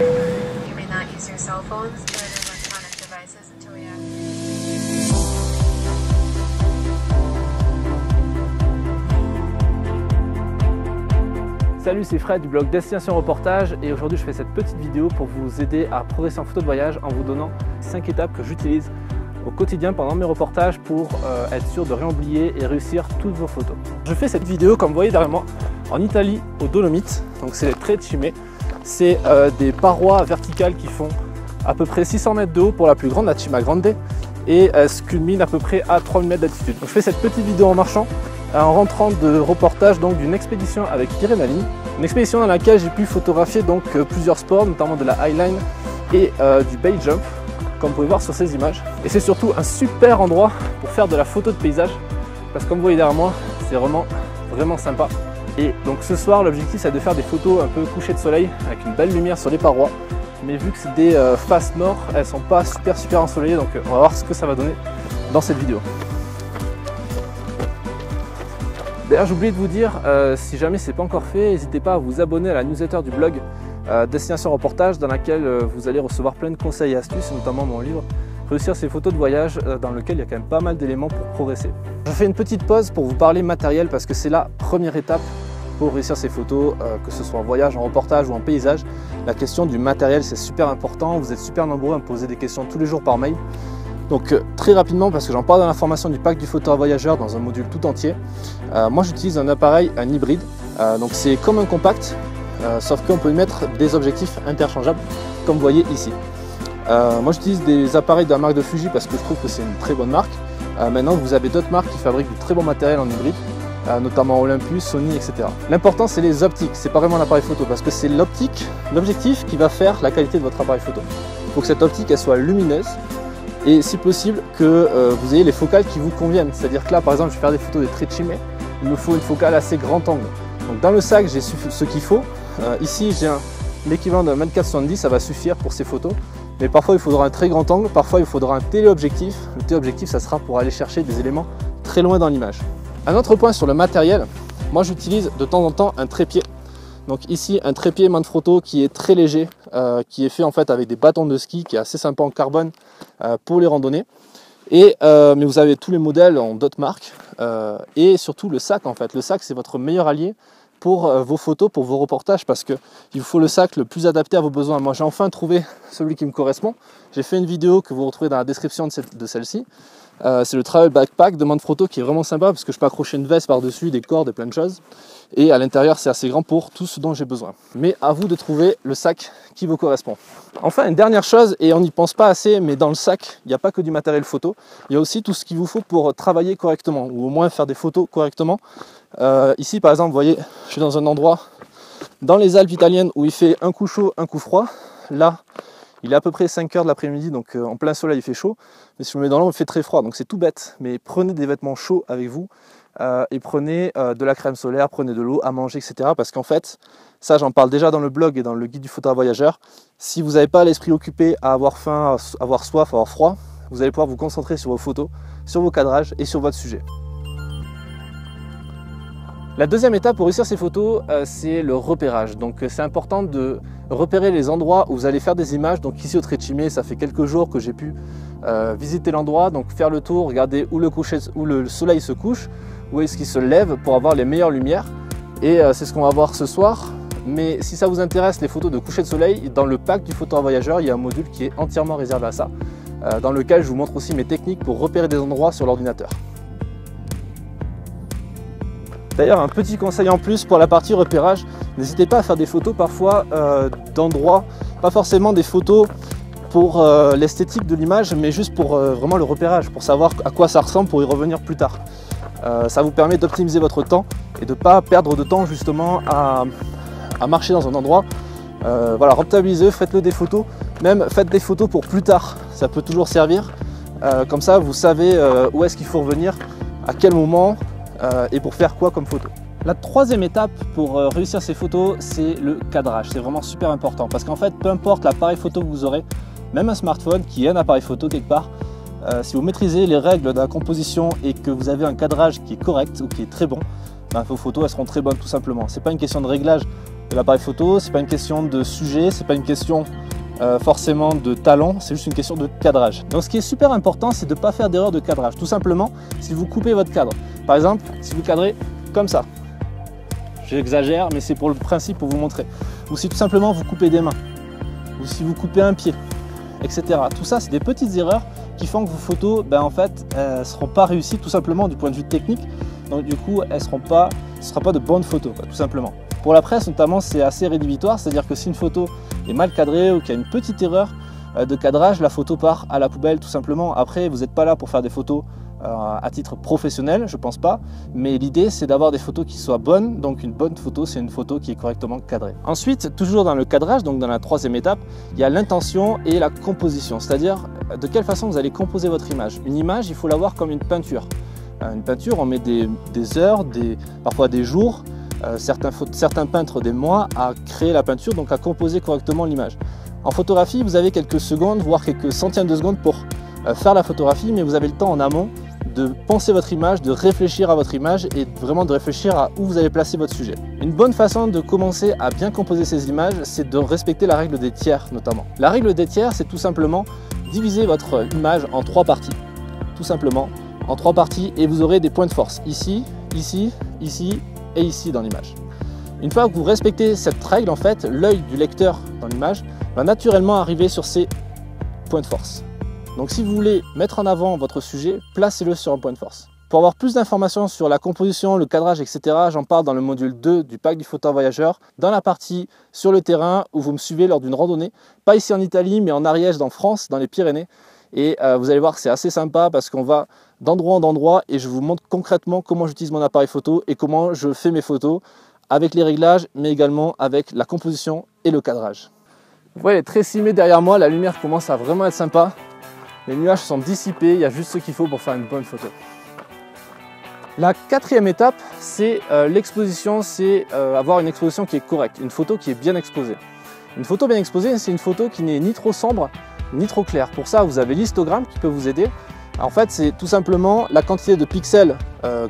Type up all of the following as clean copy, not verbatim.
You may not use your cell phones or other electronic devices until we ask. Salut, c'est Fred du blog Destination Reportage et aujourd'hui je fais cette petite vidéo pour vous aider à progresser en photo de voyage en vous donnant 5 étapes que j'utilise au quotidien pendant mes reportages pour être sûr de rien oublier et réussir toutes vos photos. Je fais cette vidéo comme vous voyez derrière moi en Italie aux Dolomites, donc c'est les Trecime. C'est des parois verticales qui font à peu près 600 mètres de haut pour la plus grande, la Cima Grande, et elles se culminent à peu près à 3000 mètres d'altitude. Donc je fais cette petite vidéo en marchant, en rentrant de reportage d'une expédition avec Irène, une expédition dans laquelle j'ai pu photographier donc plusieurs sports, notamment de la highline et du base jump, comme vous pouvez voir sur ces images. Et c'est surtout un super endroit pour faire de la photo de paysage, parce que comme vous voyez derrière moi, c'est vraiment sympa. Et donc ce soir, l'objectif c'est de faire des photos un peu coucher de soleil avec une belle lumière sur les parois. Mais vu que c'est des faces nord, elles sont pas super ensoleillées, donc on va voir ce que ça va donner dans cette vidéo. D'ailleurs, j'ai oublié de vous dire, si jamais c'est pas encore fait, n'hésitez pas à vous abonner à la newsletter du blog Destination Reportage, dans laquelle vous allez recevoir plein de conseils et astuces, notamment mon livre Réussir ses photos de voyage, dans lequel il y a quand même pas mal d'éléments pour progresser. Je fais une petite pause pour vous parler matériel parce que c'est la première étape pour réussir ses photos, que ce soit en voyage, en reportage ou en paysage. La question du matériel, c'est super important. Vous êtes super nombreux à me poser des questions tous les jours par mail. Donc très rapidement, parce que j'en parle dans la formation du pack du photographe voyageur dans un module tout entier, moi j'utilise un appareil, un hybride. Donc c'est comme un compact, sauf qu'on peut y mettre des objectifs interchangeables, comme vous voyez ici. Moi j'utilise des appareils de la marque de Fuji parce que je trouve que c'est une très bonne marque. Maintenant vous avez d'autres marques qui fabriquent du très bon matériel en hybride, notamment Olympus, Sony, etc. L'important c'est les optiques, c'est pas vraiment l'appareil photo, parce que c'est l'optique, l'objectif qui va faire la qualité de votre appareil photo. Il faut que cette optique elle soit lumineuse, et si possible que vous ayez les focales qui vous conviennent. C'est-à-dire que là par exemple je vais faire des photos des Trecime, il me faut une focale assez grand angle. Donc dans le sac j'ai ce qu'il faut. Ici j'ai l'équivalent d'un 24-70, ça va suffire pour ces photos. Mais parfois il faudra un très grand angle, parfois il faudra un téléobjectif. Le téléobjectif ça sera pour aller chercher des éléments très loin dans l'image. Un autre point sur le matériel, moi j'utilise de temps en temps un trépied. Donc ici un trépied Manfrotto qui est très léger, qui est fait en fait avec des bâtons de ski, qui est assez sympa en carbone pour les randonnées. Et, mais vous avez tous les modèles en d'autres marques, et surtout le sac en fait. Le sac c'est votre meilleur allié pour vos photos, pour vos reportages, parce qu'il vous faut le sac le plus adapté à vos besoins. Moi j'ai enfin trouvé celui qui me correspond. J'ai fait une vidéo que vous retrouvez dans la description de celle-ci. C'est le Travel Backpack de Manfrotto qui est vraiment sympa parce que je peux accrocher une veste par-dessus, des cordes et plein de choses. Et à l'intérieur c'est assez grand pour tout ce dont j'ai besoin. Mais à vous de trouver le sac qui vous correspond. Enfin une dernière chose, et on n'y pense pas assez, mais dans le sac il n'y a pas que du matériel photo. Il y a aussi tout ce qu'il vous faut pour travailler correctement, ou au moins faire des photos correctement. Ici par exemple vous voyez, je suis dans un endroit dans les Alpes italiennes où il fait un coup chaud, un coup froid. Là il est à peu près 5 heures de l'après-midi, donc en plein soleil il fait chaud. Mais si je me mets dans l'ombre il fait très froid, donc c'est tout bête. Mais prenez des vêtements chauds avec vous et prenez de la crème solaire, prenez de l'eau, à manger, etc. Parce qu'en fait, ça j'en parle déjà dans le blog et dans le guide du photographe voyageur. Si vous n'avez pas l'esprit occupé à avoir faim, à avoir soif, à avoir froid, vous allez pouvoir vous concentrer sur vos photos, sur vos cadrages et sur votre sujet. La deuxième étape pour réussir ces photos, c'est le repérage. Donc c'est important de repérer les endroits où vous allez faire des images. Donc ici au Trecime, ça fait quelques jours que j'ai pu visiter l'endroit, donc faire le tour, regarder où le soleil se couche, où est-ce qu'il se lève pour avoir les meilleures lumières. Et c'est ce qu'on va voir ce soir. Mais si ça vous intéresse, les photos de coucher de soleil, dans le pack du photographe voyageur, il y a un module qui est entièrement réservé à ça, dans lequel je vous montre aussi mes techniques pour repérer des endroits sur l'ordinateur. D'ailleurs, un petit conseil en plus pour la partie repérage, n'hésitez pas à faire des photos parfois d'endroits, pas forcément des photos pour l'esthétique de l'image, mais juste pour vraiment le repérage, pour savoir à quoi ça ressemble pour y revenir plus tard. Ça vous permet d'optimiser votre temps et de ne pas perdre de temps justement à marcher dans un endroit. Voilà, rentabilisez, faites-le des photos, même faites des photos pour plus tard, ça peut toujours servir. Comme ça, vous savez où est-ce qu'il faut revenir, à quel moment, et pour faire quoi comme photo. La troisième étape pour réussir ces photos, c'est le cadrage. C'est vraiment super important parce qu'en fait, peu importe l'appareil photo que vous aurez, même un smartphone qui est un appareil photo quelque part, si vous maîtrisez les règles de la composition et que vous avez un cadrage qui est correct ou qui est très bon, ben, vos photos elles seront très bonnes tout simplement. C'est pas une question de réglage de l'appareil photo, c'est pas une question de sujet, c'est pas une question forcément de talent, c'est juste une question de cadrage. Donc ce qui est super important, c'est de ne pas faire d'erreur de cadrage. Tout simplement, si vous coupez votre cadre, par exemple, si vous cadrez comme ça, j'exagère, mais c'est pour le principe pour vous montrer, ou si tout simplement vous coupez des mains, ou si vous coupez un pied, etc. Tout ça, c'est des petites erreurs qui font que vos photos, en fait, ne seront pas réussies tout simplement du point de vue technique. Donc du coup, ce ne sera pas de bonnes photos, tout simplement. Pour la presse notamment, c'est assez rédhibitoire, c'est-à-dire que si une photo est mal cadrée ou qu'il y a une petite erreur de cadrage, la photo part à la poubelle tout simplement. Après, vous n'êtes pas là pour faire des photos à titre professionnel, je pense pas, mais l'idée c'est d'avoir des photos qui soient bonnes. Donc une bonne photo, c'est une photo qui est correctement cadrée. Ensuite, toujours dans le cadrage, donc dans la troisième étape, il y a l'intention et la composition, c'est-à-dire de quelle façon vous allez composer votre image. Une image, il faut la voir comme une peinture. Une peinture, on met des heures, parfois des jours, certains peintres des mois à créer la peinture, donc à composer correctement l'image. En photographie, vous avez quelques secondes, voire quelques centièmes de secondes pour faire la photographie, mais vous avez le temps en amont de penser votre image, de réfléchir à votre image et vraiment de réfléchir à où vous allez placer votre sujet. Une bonne façon de commencer à bien composer ces images, c'est de respecter la règle des tiers notamment. La règle des tiers, c'est tout simplement diviser votre image en 3 parties, tout simplement en 3 parties, et vous aurez des points de force ici, ici, ici et ici dans l'image. Une fois que vous respectez cette règle, en fait, l'œil du lecteur dans l'image va naturellement arriver sur ces points de force. Donc si vous voulez mettre en avant votre sujet, placez-le sur un point de force. Pour avoir plus d'informations sur la composition, le cadrage, etc., j'en parle dans le module 2 du pack du photographe voyageur, dans la partie sur le terrain où vous me suivez lors d'une randonnée, pas ici en Italie, mais en Ariège, en France, dans les Pyrénées. Et vous allez voir que c'est assez sympa parce qu'on va d'endroit en endroit et je vous montre concrètement comment j'utilise mon appareil photo et comment je fais mes photos avec les réglages, mais également avec la composition et le cadrage. Vous voyez, très cimé derrière moi, la lumière commence à vraiment être sympa. Les nuages sont dissipés, il y a juste ce qu'il faut pour faire une bonne photo. La quatrième étape, c'est l'exposition, c'est avoir une exposition qui est correcte, une photo qui est bien exposée. Une photo bien exposée, c'est une photo qui n'est ni trop sombre, ni trop claire. Pour ça, vous avez l'histogramme qui peut vous aider. En fait, c'est tout simplement la quantité de pixels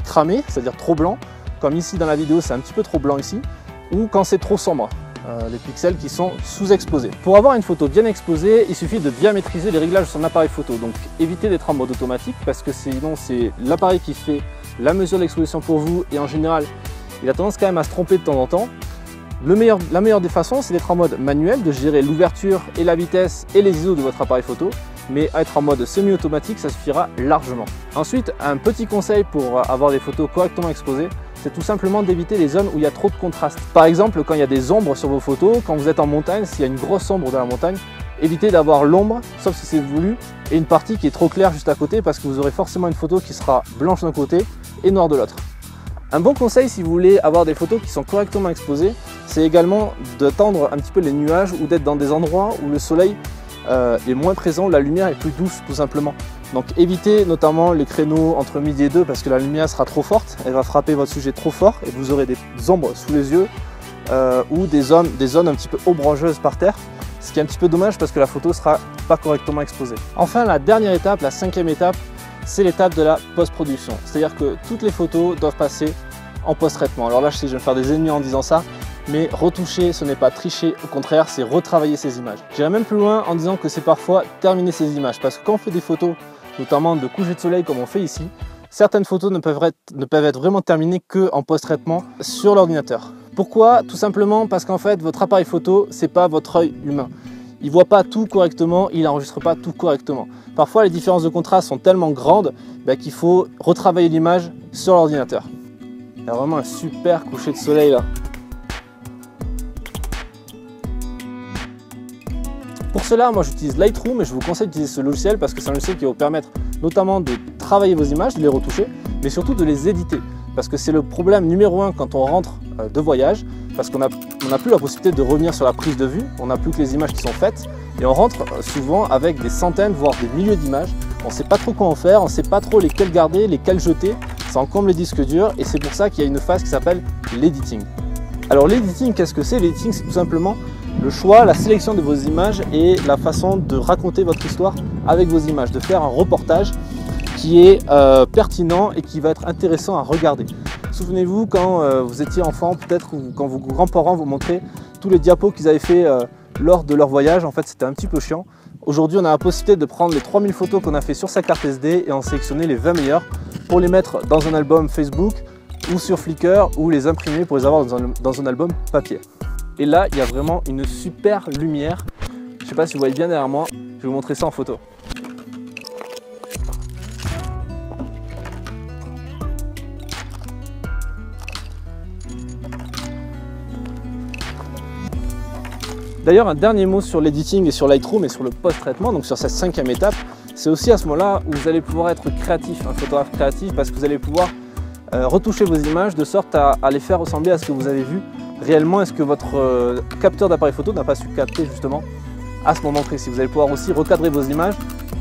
cramés, c'est-à-dire trop blanc, comme ici dans la vidéo, c'est un petit peu trop blanc ici, ou quand c'est trop sombre. Les pixels qui sont sous-exposés. Pour avoir une photo bien exposée, il suffit de bien maîtriser les réglages de son appareil photo. Donc évitez d'être en mode automatique parce que sinon c'est l'appareil qui fait la mesure de l'exposition pour vous et en général il a tendance quand même à se tromper de temps en temps. La meilleure des façons, c'est d'être en mode manuel, de gérer l'ouverture et la vitesse et les ISO de votre appareil photo, mais être en mode semi-automatique, ça suffira largement. Ensuite, un petit conseil pour avoir des photos correctement exposées, c'est tout simplement d'éviter les zones où il y a trop de contraste. Par exemple, quand il y a des ombres sur vos photos, quand vous êtes en montagne, s'il y a une grosse ombre dans la montagne, évitez d'avoir l'ombre, sauf si c'est voulu, et une partie qui est trop claire juste à côté, parce que vous aurez forcément une photo qui sera blanche d'un côté et noire de l'autre. Un bon conseil si vous voulez avoir des photos qui sont correctement exposées, c'est également de tendre un petit peu les nuages ou d'être dans des endroits où le soleil est moins présent, la lumière est plus douce tout simplement. Donc évitez notamment les créneaux entre midi et 2 parce que la lumière sera trop forte, elle va frapper votre sujet trop fort et vous aurez des ombres sous les yeux ou des zones un petit peu ombrageuses par terre, ce qui est un petit peu dommage parce que la photo sera pas correctement exposée. Enfin, la dernière étape, la cinquième étape, c'est l'étape de la post-production. C'est-à-dire que toutes les photos doivent passer en post-traitement. Alors là, je sais que je vais me faire des ennemis en disant ça, mais retoucher, ce n'est pas tricher, au contraire, c'est retravailler ces images. J'irai même plus loin en disant que c'est parfois terminer ces images, parce que quand on fait des photos, notamment de coucher de soleil comme on fait ici, certaines photos ne peuvent être vraiment terminées qu'en post-traitement sur l'ordinateur. Pourquoi? Tout simplement parce qu'en fait, votre appareil photo, c'est pas votre œil humain. Il ne voit pas tout correctement, il n'enregistre pas tout correctement. Parfois, les différences de contraste sont tellement grandes qu'il faut retravailler l'image sur l'ordinateur. Il y a vraiment un super coucher de soleil là. Pour cela, moi j'utilise Lightroom et je vous conseille d'utiliser ce logiciel parce que c'est un logiciel qui va vous permettre notamment de travailler vos images, de les retoucher, mais surtout de les éditer. Parce que c'est le problème numéro 1 quand on rentre de voyage, parce qu'on n'a plus la possibilité de revenir sur la prise de vue, on n'a plus que les images qui sont faites, et on rentre souvent avec des centaines, voire des milliers d'images. On ne sait pas trop quoi en faire, on ne sait pas trop lesquelles garder, lesquelles jeter, ça encombre les disques durs, et c'est pour ça qu'il y a une phase qui s'appelle l'editing. Alors l'editing, qu'est-ce que c'est? L'editing, c'est tout simplement le choix, la sélection de vos images et la façon de raconter votre histoire avec vos images, de faire un reportage qui est pertinent et qui va être intéressant à regarder. Souvenez-vous quand vous étiez enfant, peut-être, ou quand vos grands-parents vous montraient tous les diapos qu'ils avaient fait lors de leur voyage. En fait, c'était un petit peu chiant. Aujourd'hui, on a la possibilité de prendre les 3000 photos qu'on a fait sur sa carte SD et en sélectionner les 20 meilleures pour les mettre dans un album Facebook ou sur Flickr ou les imprimer pour les avoir dans un album papier. Et là, il y a vraiment une super lumière. Je ne sais pas si vous voyez bien derrière moi, je vais vous montrer ça en photo. D'ailleurs, un dernier mot sur l'editing et sur Lightroom et sur le post-traitement, donc sur cette 5e étape, c'est aussi à ce moment-là où vous allez pouvoir être créatif, un photographe créatif, parce que vous allez pouvoir retoucher vos images de sorte à les faire ressembler à ce que vous avez vu réellement. Est-ce que votre capteur d'appareil photo n'a pas su capter justement à ce moment précis. Vous allez pouvoir aussi recadrer vos images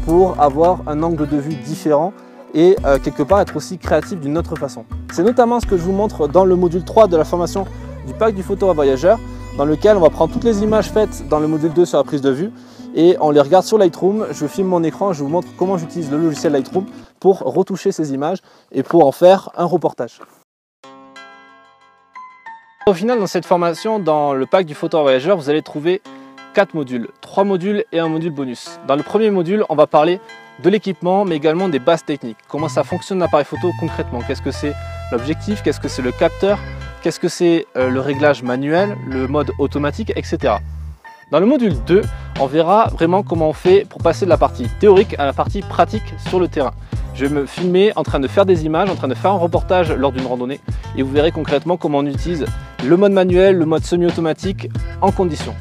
pour avoir un angle de vue différent et quelque part être aussi créatif d'une autre façon. C'est notamment ce que je vous montre dans le module 3 de la formation du pack du photographe voyageur, dans lequel on va prendre toutes les images faites dans le module 2 sur la prise de vue et on les regarde sur Lightroom. Je filme mon écran, je vous montre comment j'utilise le logiciel Lightroom pour retoucher ces images et pour en faire un reportage. Au final, dans cette formation, dans le pack du photographe voyageur, vous allez trouver 4 modules, 3 modules et un module bonus. Dans le premier module, on va parler de l'équipement, mais également des bases techniques. Comment ça fonctionne l'appareil photo concrètement? Qu'est-ce que c'est l'objectif? Qu'est-ce que c'est le capteur? Qu'est-ce que c'est le réglage manuel, le mode automatique, etc. Dans le module 2, on verra vraiment comment on fait pour passer de la partie théorique à la partie pratique sur le terrain. Je vais me filmer en train de faire des images, en train de faire un reportage lors d'une randonnée et vous verrez concrètement comment on utilise le mode manuel, le mode semi-automatique en condition.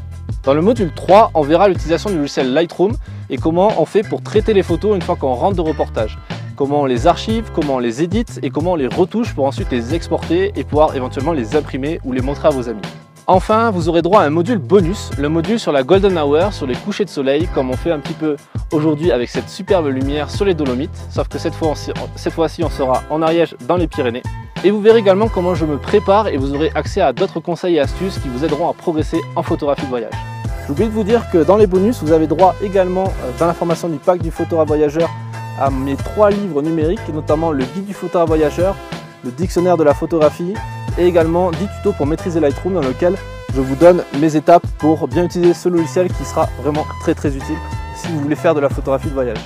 Dans le module 3, on verra l'utilisation du logiciel Lightroom et comment on fait pour traiter les photos une fois qu'on rentre de reportage. Comment on les archive, comment on les édite et comment on les retouche pour ensuite les exporter et pouvoir éventuellement les imprimer ou les montrer à vos amis. Enfin, vous aurez droit à un module bonus, le module sur la Golden Hour, sur les couchers de soleil, comme on fait un petit peu aujourd'hui avec cette superbe lumière sur les Dolomites, sauf que cette fois-ci on sera en Ariège dans les Pyrénées. Et vous verrez également comment je me prépare et vous aurez accès à d'autres conseils et astuces qui vous aideront à progresser en photographie de voyage. J'ai oublié de vous dire que dans les bonus, vous avez droit également dans la formation du pack du photographe voyageur à mes 3 livres numériques, notamment le guide du photographe voyageur, le dictionnaire de la photographie et également 10 tutos pour maîtriser Lightroom dans lequel je vous donne mes étapes pour bien utiliser ce logiciel qui sera vraiment très utile si vous voulez faire de la photographie de voyage.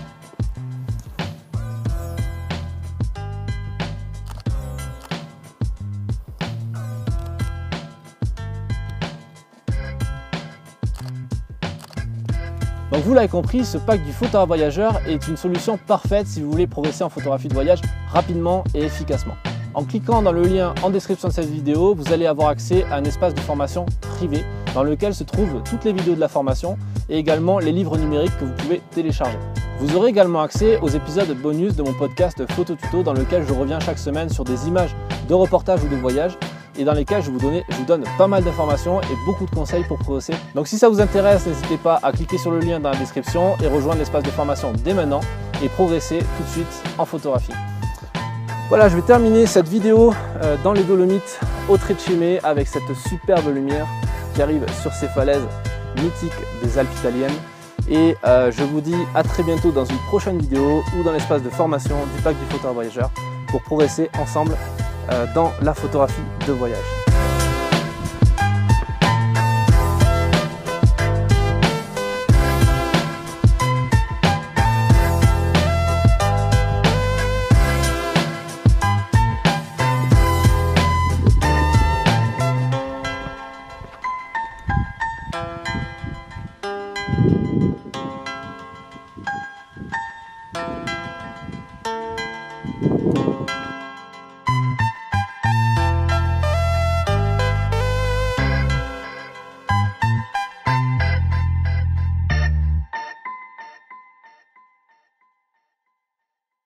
Donc vous l'avez compris, ce pack du photographe voyageur est une solution parfaite si vous voulez progresser en photographie de voyage rapidement et efficacement. En cliquant dans le lien en description de cette vidéo, vous allez avoir accès à un espace de formation privé dans lequel se trouvent toutes les vidéos de la formation et également les livres numériques que vous pouvez télécharger. Vous aurez également accès aux épisodes bonus de mon podcast Photo Tuto dans lequel je reviens chaque semaine sur des images de reportage ou de voyage et dans lesquels je vous donne pas mal d'informations et beaucoup de conseils pour progresser. Donc si ça vous intéresse, n'hésitez pas à cliquer sur le lien dans la description et rejoindre l'espace de formation dès maintenant et progresser tout de suite en photographie. Voilà, je vais terminer cette vidéo dans les Dolomites au Treceme avec cette superbe lumière qui arrive sur ces falaises mythiques des Alpes italiennes. Et je vous dis à très bientôt dans une prochaine vidéo ou dans l'espace de formation du pack du photographe voyageur pour progresser ensemble dans la photographie de voyage.